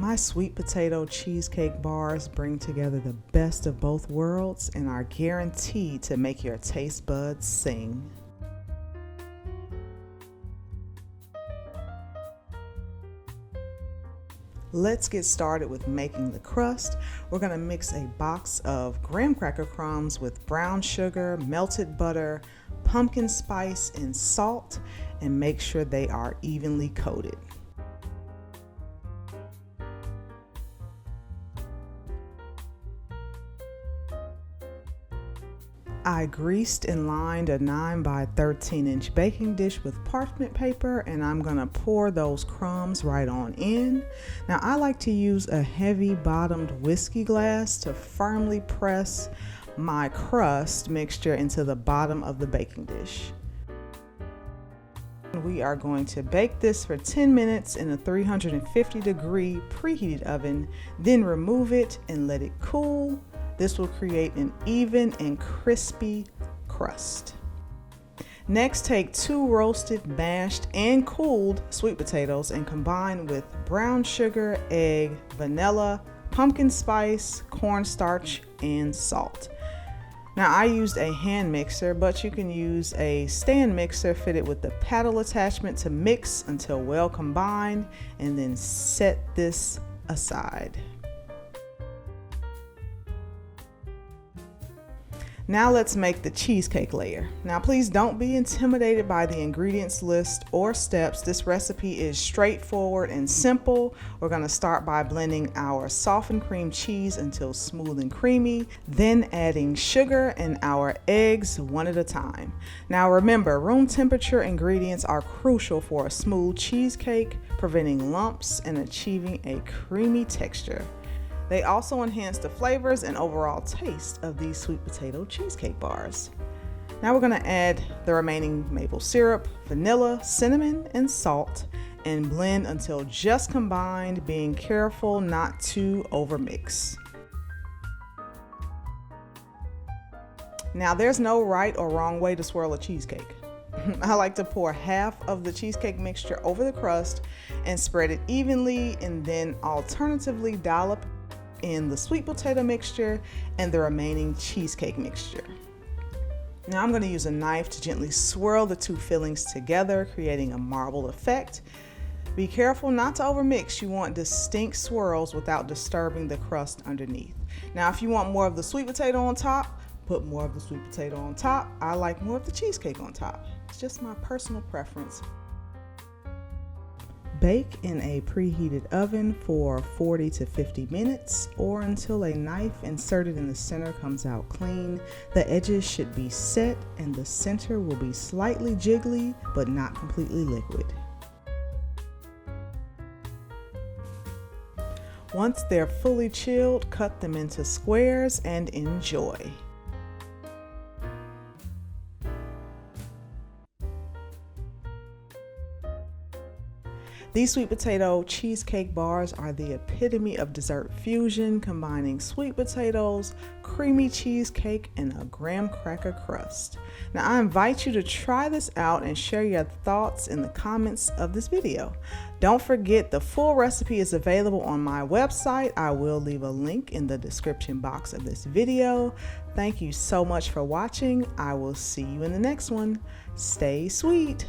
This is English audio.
My sweet potato cheesecake bars bring together the best of both worlds and are guaranteed to make your taste buds sing. Let's get started with making the crust. We're going to mix a box of graham cracker crumbs with brown sugar, melted butter, pumpkin spice, and salt, and make sure they are evenly coated. I greased and lined a 9 by 13 inch baking dish with parchment paper, and I'm gonna pour those crumbs right on in. Now I like to use a heavy bottomed whiskey glass to firmly press my crust mixture into the bottom of the baking dish. We are going to bake this for 10 minutes in a 350-degree preheated oven, then remove it and let it cool. This will create an even and crispy crust. Next, take 2 roasted, mashed, and cooled sweet potatoes and combine with brown sugar, egg, vanilla, pumpkin spice, cornstarch, and salt. Now I used a hand mixer, but you can use a stand mixer fitted with the paddle attachment to mix until well combined, and then set this aside. Now let's make the cheesecake layer. Now please don't be intimidated by the ingredients list or steps. This recipe is straightforward and simple. We're going to start by blending our softened cream cheese until smooth and creamy, then adding sugar and our eggs one at a time. Now remember, room temperature ingredients are crucial for a smooth cheesecake, preventing lumps and achieving a creamy texture. They also enhance the flavors and overall taste of these sweet potato cheesecake bars. Now we're going to add the remaining maple syrup, vanilla, cinnamon, and salt, and blend until just combined, being careful not to overmix. Now there's no right or wrong way to swirl a cheesecake. I like to pour half of the cheesecake mixture over the crust and spread it evenly, and then alternatively dollop in the sweet potato mixture and the remaining cheesecake mixture. Now I'm going to use a knife to gently swirl the two fillings together, creating a marble effect. Be careful not to overmix. You want distinct swirls without disturbing the crust underneath. Now if you want more of the sweet potato on top, put more of the sweet potato on top. I like more of the cheesecake on top. It's just my personal preference. Bake in a preheated oven for 40 to 50 minutes or until a knife inserted in the center comes out clean. The edges should be set and the center will be slightly jiggly but not completely liquid. Once they're fully chilled, cut them into squares and enjoy. These sweet potato cheesecake bars are the epitome of dessert fusion, combining sweet potatoes, creamy cheesecake, and a graham cracker crust. Now I invite you to try this out and share your thoughts in the comments of this video. Don't forget, the full recipe is available on my website. I will leave a link in the description box of this video. Thank you so much for watching. I will see you in the next one. Stay sweet.